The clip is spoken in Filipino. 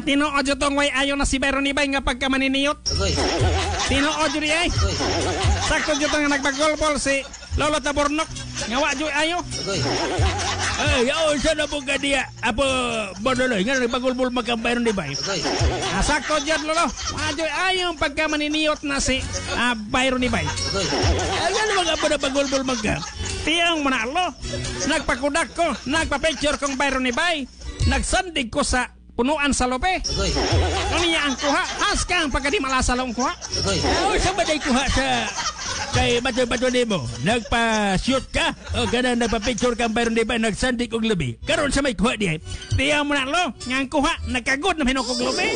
Tinuod yun tong way ayaw na si Byron ni Bay nga pagka maniniyot. Tinuod yun ay. Sakto yun nga nagpagolbol si Lolo Tabornok. Nga wadyo ayo. Ay, siya na po ka diya. Apo, Bodoloy, nga nagpagulbul magkambayron ni Bay. Sakto dyan, Lolo. Wadyo ayo pagka maniniyot na si Byron ni Bay. Ay, nga naman apo na pagulbul magka. Tiyang manalo. Nagpakudak ko, nagpa-picture kong Byron ni Bay. Nagsandig ko sa punuan sa lope. Ano niya ang kuha? Haskang pagka di malasa lang kuha. Sa ba day kuha sa kay bato-bato mo? Nagpa-shoot ka? O gana nagpa-picture ka Byron di ba? Nagsandik og lubi. Karon sa may kuha di. Tiyaw mo na lo. Nga ang kuha. Nagkagod na hinukog lubi.